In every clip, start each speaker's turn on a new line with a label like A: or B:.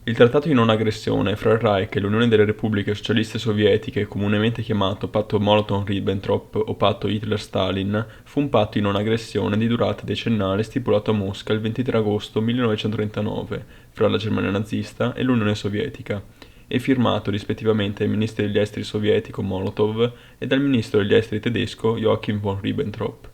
A: Il trattato di non aggressione fra il Reich e l'Unione delle Repubbliche Socialiste Sovietiche, comunemente chiamato patto Molotov-Ribbentrop o patto Hitler-Stalin, fu un patto di non aggressione di durata decennale stipulato a Mosca il 23 agosto 1939 fra la Germania nazista e l'Unione Sovietica e firmato rispettivamente dai ministri degli esteri sovietico Molotov e dal ministro degli esteri tedesco Joachim von Ribbentrop.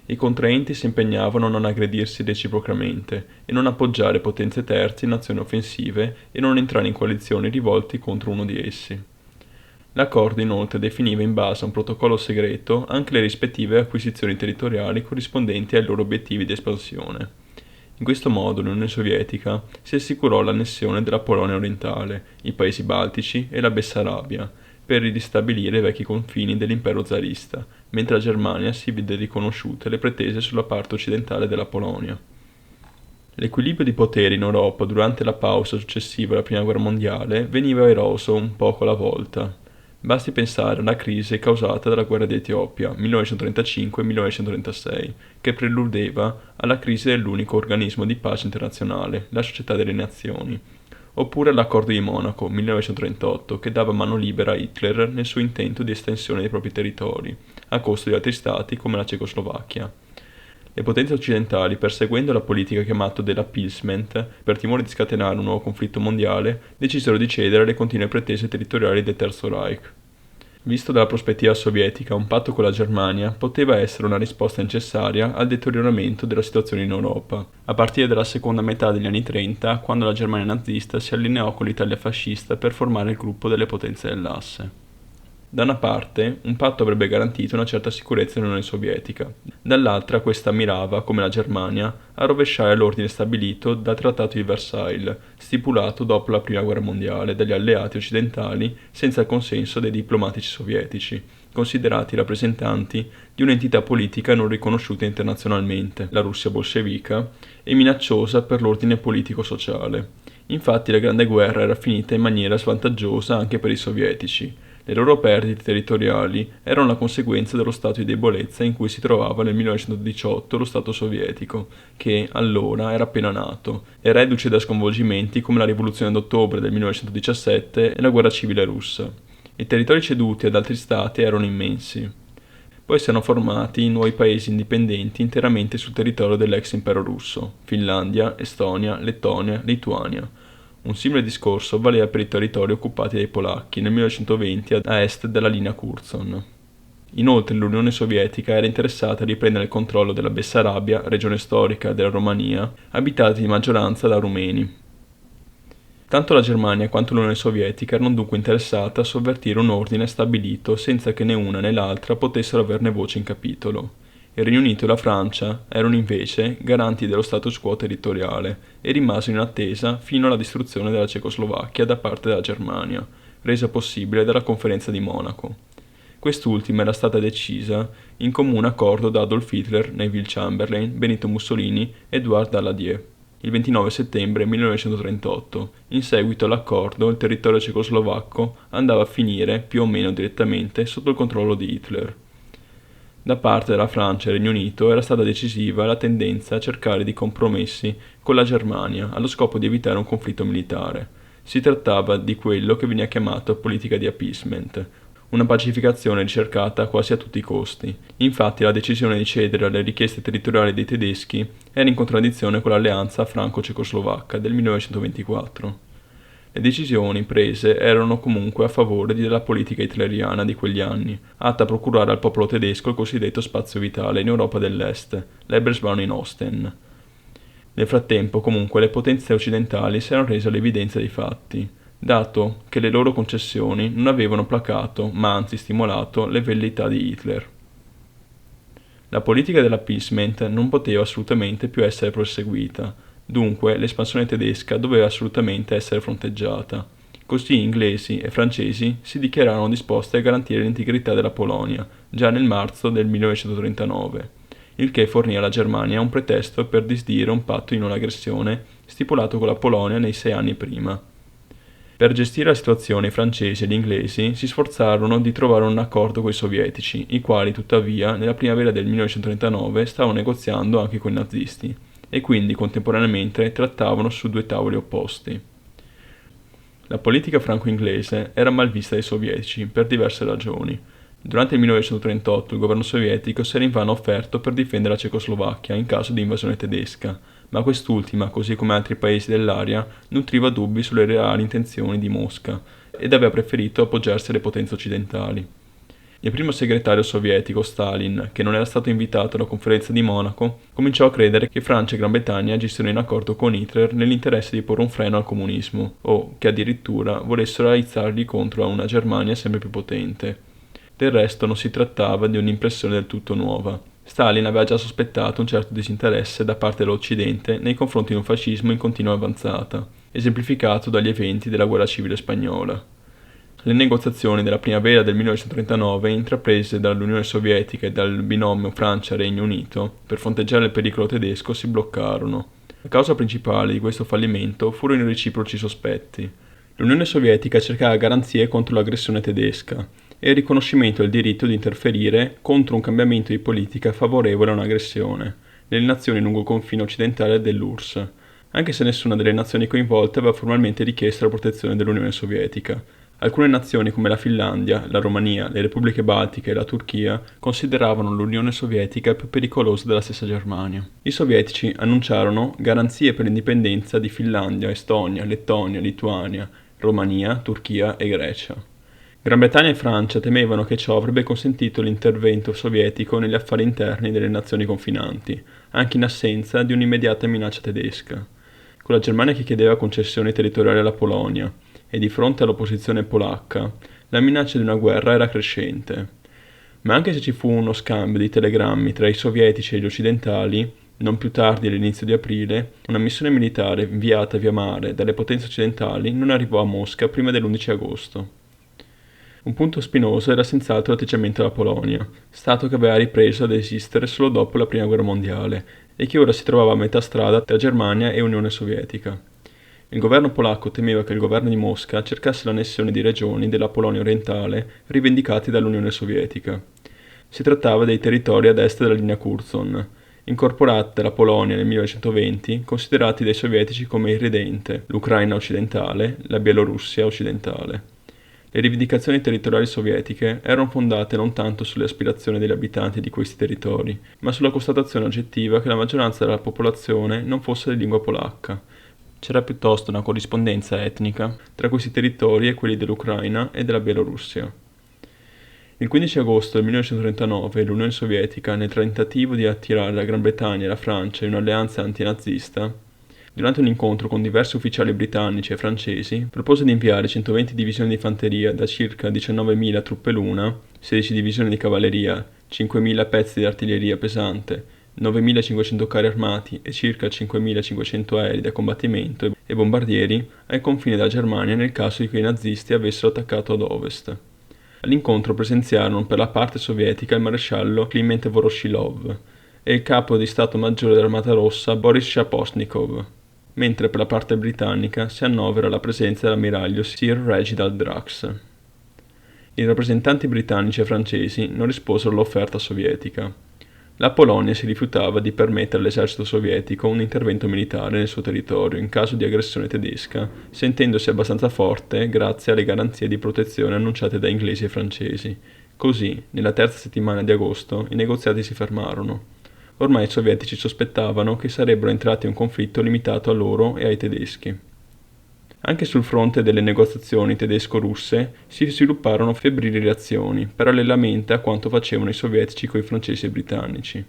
A: I contraenti si impegnavano a non aggredirsi reciprocamente e non appoggiare potenze terze in azioni offensive e non entrare in coalizioni rivolti contro uno di essi. L'accordo inoltre definiva in base a un protocollo segreto anche le rispettive acquisizioni territoriali corrispondenti ai loro obiettivi di espansione. In questo modo l'Unione Sovietica si assicurò l'annessione della Polonia orientale, i paesi baltici e la Bessarabia, per ristabilire i vecchi confini dell'impero zarista, mentre la Germania si vide riconosciute le pretese sulla parte occidentale della Polonia. L'equilibrio di poteri in Europa durante la pausa successiva alla Prima Guerra Mondiale veniva eroso un poco alla volta. Basti pensare alla crisi causata dalla guerra d'Etiopia 1935-1936, che preludeva alla crisi dell'unico organismo di pace internazionale, la Società delle Nazioni, oppure all'Accordo di Monaco 1938, che dava mano libera a Hitler nel suo intento di estensione dei propri territori, a costo di altri stati come la Cecoslovacchia. Le potenze occidentali, perseguendo la politica chiamata dell'appeasement, per timore di scatenare un nuovo conflitto mondiale, decisero di cedere alle continue pretese territoriali del Terzo Reich. Visto dalla prospettiva sovietica, un patto con la Germania poteva essere una risposta necessaria al deterioramento della situazione in Europa, a partire dalla seconda metà degli anni 30, quando la Germania nazista si allineò con l'Italia fascista per formare il gruppo delle potenze dell'asse. Da una parte, un patto avrebbe garantito una certa sicurezza nell'Unione Sovietica, dall'altra questa mirava, come la Germania, a rovesciare l'ordine stabilito dal Trattato di Versailles, stipulato dopo la Prima Guerra Mondiale dagli alleati occidentali senza il consenso dei diplomatici sovietici, considerati rappresentanti di un'entità politica non riconosciuta internazionalmente, la Russia bolscevica, e minacciosa per l'ordine politico-sociale. Infatti la Grande Guerra era finita in maniera svantaggiosa anche per i sovietici. Le loro perdite territoriali erano la conseguenza dello stato di debolezza in cui si trovava nel 1918 lo Stato sovietico, che allora era appena nato, e reduce da sconvolgimenti come la rivoluzione d'ottobre del 1917 e la guerra civile russa. I territori ceduti ad altri stati erano immensi. Poi si erano formati nuovi paesi indipendenti interamente sul territorio dell'ex impero russo: Finlandia, Estonia, Lettonia, Lituania. Un simile discorso valeva per i territori occupati dai polacchi nel 1920 a est della linea Curzon. Inoltre l'Unione Sovietica era interessata a riprendere il controllo della Bessarabia, regione storica della Romania, abitata di maggioranza da rumeni. Tanto la Germania quanto l'Unione Sovietica erano dunque interessate a sovvertire un ordine stabilito senza che né una né l'altra potessero averne voce in capitolo. Il Regno Unito e la Francia erano invece garanti dello status quo territoriale e rimasero in attesa fino alla distruzione della Cecoslovacchia da parte della Germania, resa possibile dalla Conferenza di Monaco. Quest'ultima era stata decisa in comune accordo da Adolf Hitler, Neville Chamberlain, Benito Mussolini e Édouard Daladier. Il 29 settembre 1938, in seguito all'accordo, il territorio cecoslovacco andava a finire, più o meno direttamente, sotto il controllo di Hitler. Da parte della Francia e del Regno Unito era stata decisiva la tendenza a cercare di compromessi con la Germania allo scopo di evitare un conflitto militare. Si trattava di quello che veniva chiamato politica di appeasement, una pacificazione ricercata quasi a tutti i costi. Infatti la decisione di cedere alle richieste territoriali dei tedeschi era in contraddizione con l'alleanza franco-cecoslovacca del 1924. Le decisioni prese erano comunque a favore della politica hitleriana di quegli anni, atta a procurare al popolo tedesco il cosiddetto spazio vitale in Europa dell'Est, l'Ebensraum in Osten. Nel frattempo, comunque, le potenze occidentali si erano rese all'evidenza dei fatti, dato che le loro concessioni non avevano placato, ma anzi stimolato, le velleità di Hitler. La politica dell'appeasement non poteva assolutamente più essere proseguita. Dunque l'espansione tedesca doveva assolutamente essere fronteggiata. Così inglesi e francesi si dichiararono disposti a garantire l'integrità della Polonia, già nel marzo del 1939, il che fornì alla Germania un pretesto per disdire un patto di non aggressione stipulato con la Polonia nei 6 anni prima. Per gestire la situazione i francesi e gli inglesi si sforzarono di trovare un accordo con i sovietici, i quali tuttavia nella primavera del 1939 stavano negoziando anche con i nazisti, e quindi contemporaneamente trattavano su due tavoli opposti. La politica franco-inglese era mal vista dai sovietici per diverse ragioni. Durante il 1938 il governo sovietico si era invano offerto per difendere la Cecoslovacchia in caso di invasione tedesca, ma quest'ultima, così come altri paesi dell'area, nutriva dubbi sulle reali intenzioni di Mosca ed aveva preferito appoggiarsi alle potenze occidentali. Il primo segretario sovietico, Stalin, che non era stato invitato alla conferenza di Monaco, cominciò a credere che Francia e Gran Bretagna agissero in accordo con Hitler nell'interesse di porre un freno al comunismo, o che addirittura volessero aizzargli contro una Germania sempre più potente. Del resto non si trattava di un'impressione del tutto nuova. Stalin aveva già sospettato un certo disinteresse da parte dell'Occidente nei confronti di un fascismo in continua avanzata, esemplificato dagli eventi della guerra civile spagnola. Le negoziazioni della primavera del 1939, intraprese dall'Unione Sovietica e dal binomio Francia-Regno Unito per fronteggiare il pericolo tedesco, si bloccarono. La causa principale di questo fallimento furono i reciproci sospetti. L'Unione Sovietica cercava garanzie contro l'aggressione tedesca e il riconoscimento del diritto di interferire contro un cambiamento di politica favorevole a un'aggressione nelle nazioni lungo il confine occidentale dell'URSS, anche se nessuna delle nazioni coinvolte aveva formalmente richiesto la protezione dell'Unione Sovietica. Alcune nazioni come la Finlandia, la Romania, le Repubbliche Baltiche e la Turchia consideravano l'Unione Sovietica più pericolosa della stessa Germania. I sovietici annunciarono garanzie per l'indipendenza di Finlandia, Estonia, Lettonia, Lituania, Romania, Turchia e Grecia. Gran Bretagna e Francia temevano che ciò avrebbe consentito l'intervento sovietico negli affari interni delle nazioni confinanti, anche in assenza di un'immediata minaccia tedesca. Con la Germania che chiedeva concessioni territoriali alla Polonia e di fronte all'opposizione polacca, la minaccia di una guerra era crescente. Ma anche se ci fu uno scambio di telegrammi tra i sovietici e gli occidentali, non più tardi all'inizio di aprile, una missione militare inviata via mare dalle potenze occidentali non arrivò a Mosca prima dell'11 agosto. Un punto spinoso era senz'altro l'atteggiamento della Polonia, stato che aveva ripreso ad esistere solo dopo la Prima Guerra Mondiale e che ora si trovava a metà strada tra Germania e Unione Sovietica. Il governo polacco temeva che il governo di Mosca cercasse l'annessione di regioni della Polonia orientale rivendicati dall'Unione Sovietica. Si trattava dei territori ad est della linea Curzon, incorporati dalla Polonia nel 1920, considerati dai sovietici come irridente, l'Ucraina occidentale, la Bielorussia occidentale. Le rivendicazioni territoriali sovietiche erano fondate non tanto sulle aspirazioni degli abitanti di questi territori, ma sulla constatazione oggettiva che la maggioranza della popolazione non fosse di lingua polacca. C'era piuttosto una corrispondenza etnica tra questi territori e quelli dell'Ucraina e della Bielorussia. Il 15 agosto del 1939 l'Unione Sovietica, nel tentativo di attirare la Gran Bretagna e la Francia in un'alleanza antinazista, durante un incontro con diversi ufficiali britannici e francesi, propose di inviare 120 divisioni di fanteria da circa 19.000 truppe l'una, 16 divisioni di cavalleria, 5.000 pezzi di artiglieria pesante, 9.500 carri armati e circa 5.500 aerei da combattimento e bombardieri ai confini della Germania nel caso di che i nazisti avessero attaccato ad ovest. All'incontro presenziarono per la parte sovietica il maresciallo Kliment Voroshilov e il capo di Stato Maggiore dell'Armata Rossa Boris Shaposhnikov, mentre per la parte britannica si annovera la presenza dell'ammiraglio Sir Reginald Drax. I rappresentanti britannici e francesi non risposero all'offerta sovietica. La Polonia si rifiutava di permettere all'esercito sovietico un intervento militare nel suo territorio in caso di aggressione tedesca, sentendosi abbastanza forte grazie alle garanzie di protezione annunciate da inglesi e francesi. Così, nella terza settimana di agosto, i negoziati si fermarono. Ormai i sovietici sospettavano che sarebbero entrati in un conflitto limitato a loro e ai tedeschi. Anche sul fronte delle negoziazioni tedesco-russe si svilupparono febbrili reazioni, parallelamente a quanto facevano i sovietici coi francesi e britannici.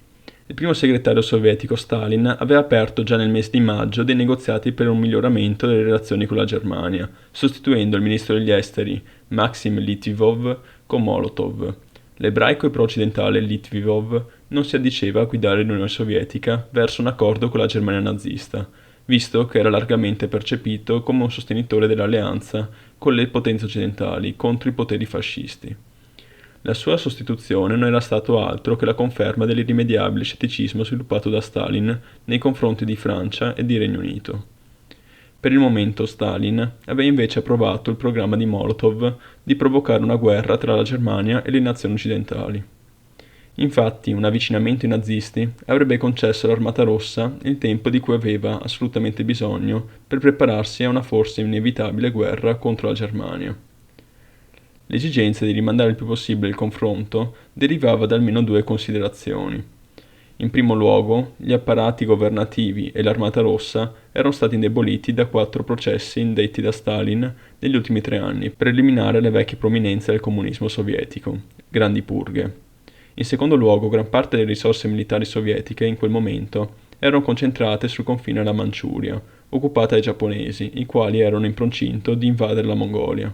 A: Il primo segretario sovietico Stalin aveva aperto già nel mese di maggio dei negoziati per un miglioramento delle relazioni con la Germania, sostituendo il ministro degli esteri Maxim Litvivov con Molotov. L'ebraico e pro-occidentale Litvivov non si addiceva a guidare l'Unione Sovietica verso un accordo con la Germania nazista, visto che era largamente percepito come un sostenitore dell'alleanza con le potenze occidentali contro i poteri fascisti. La sua sostituzione non era stato altro che la conferma dell'irrimediabile scetticismo sviluppato da Stalin nei confronti di Francia e di Regno Unito. Per il momento Stalin aveva invece approvato il programma di Molotov di provocare una guerra tra la Germania e le nazioni occidentali. Infatti, un avvicinamento ai nazisti avrebbe concesso all'Armata Rossa il tempo di cui aveva assolutamente bisogno per prepararsi a una forse inevitabile guerra contro la Germania. L'esigenza di rimandare il più possibile il confronto derivava da almeno due considerazioni. In primo luogo, gli apparati governativi e l'Armata Rossa erano stati indeboliti da 4 processi indetti da Stalin negli ultimi 3 anni per eliminare le vecchie prominenze del comunismo sovietico, grandi purghe. In secondo luogo, gran parte delle risorse militari sovietiche in quel momento erano concentrate sul confine alla Manciuria, occupata dai giapponesi, i quali erano in procinto di invadere la Mongolia.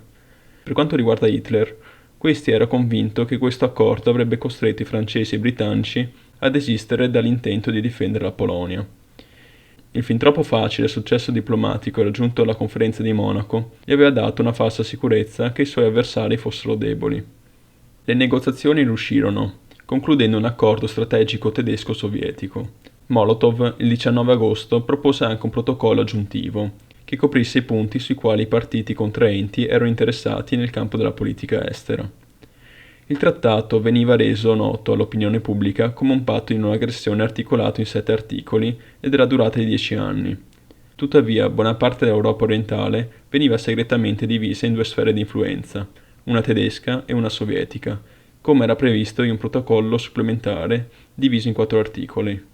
A: Per quanto riguarda Hitler, questi era convinto che questo accordo avrebbe costretto i francesi e i britannici a desistere dall'intento di difendere la Polonia. Il fin troppo facile successo diplomatico raggiunto alla conferenza di Monaco gli aveva dato una falsa sicurezza che i suoi avversari fossero deboli. Le negoziazioni riuscirono, concludendo un accordo strategico tedesco-sovietico. Molotov il 19 agosto propose anche un protocollo aggiuntivo che coprisse i punti sui quali i partiti contraenti erano interessati nel campo della politica estera. Il trattato veniva reso noto all'opinione pubblica come un patto di non aggressione articolato in 7 articoli e della durata di 10 anni. Tuttavia, buona parte dell'Europa orientale veniva segretamente divisa in 2 sfere di influenza, una tedesca e una sovietica, come era previsto in un protocollo supplementare diviso in 4 articoli.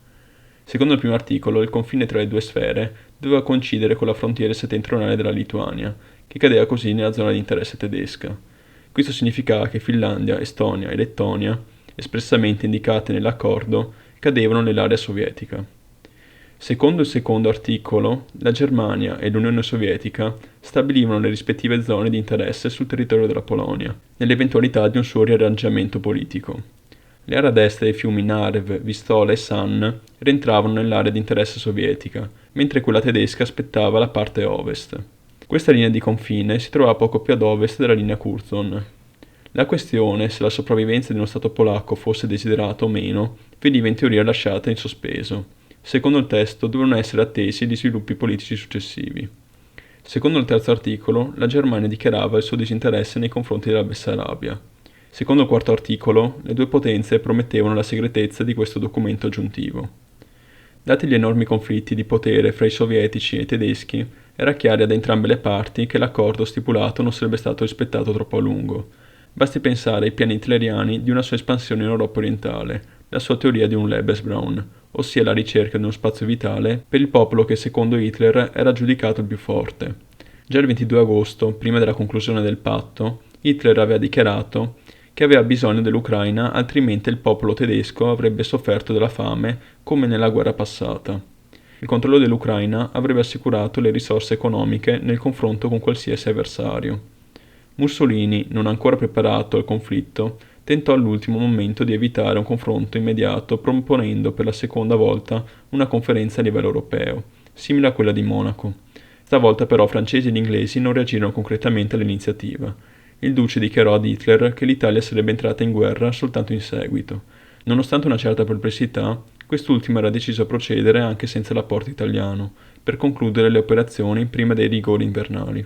A: Secondo il primo articolo, il confine tra le 2 sfere doveva coincidere con la frontiera settentrionale della Lituania, che cadeva così nella zona di interesse tedesca. Questo significava che Finlandia, Estonia e Lettonia, espressamente indicate nell'accordo, cadevano nell'area sovietica. Secondo il secondo articolo, la Germania e l'Unione Sovietica stabilivano le rispettive zone di interesse sul territorio della Polonia, nell'eventualità di un suo riarrangiamento politico. Le aree a destra dei fiumi Narew, Vistola e San rientravano nell'area di interesse sovietica, mentre quella tedesca aspettava la parte ovest. Questa linea di confine si trovava poco più ad ovest della linea Curzon. La questione se la sopravvivenza di uno Stato polacco fosse desiderata o meno veniva in teoria lasciata in sospeso. Secondo il testo dovevano essere attesi gli sviluppi politici successivi. Secondo il terzo articolo, la Germania dichiarava il suo disinteresse nei confronti della Bessarabia. Secondo il quarto articolo, le 2 potenze promettevano la segretezza di questo documento aggiuntivo. Dati gli enormi conflitti di potere fra i sovietici e i tedeschi, era chiaro ad entrambe le parti che l'accordo stipulato non sarebbe stato rispettato troppo a lungo. Basti pensare ai piani hitleriani di una sua espansione in Europa orientale, la sua teoria di un Lebensraum, ossia la ricerca di uno spazio vitale per il popolo che secondo Hitler era giudicato il più forte. Già il 22 agosto, prima della conclusione del patto, Hitler aveva dichiarato che aveva bisogno dell'Ucraina, altrimenti il popolo tedesco avrebbe sofferto della fame come nella guerra passata. Il controllo dell'Ucraina avrebbe assicurato le risorse economiche nel confronto con qualsiasi avversario. Mussolini, non ancora preparato al conflitto, tentò all'ultimo momento di evitare un confronto immediato proponendo per la seconda volta una conferenza a livello europeo, simile a quella di Monaco. Stavolta però francesi ed inglesi non reagirono concretamente all'iniziativa. Il duce dichiarò ad Hitler che l'Italia sarebbe entrata in guerra soltanto in seguito. Nonostante una certa perplessità, quest'ultimo era deciso a procedere anche senza l'apporto italiano, per concludere le operazioni prima dei rigori invernali.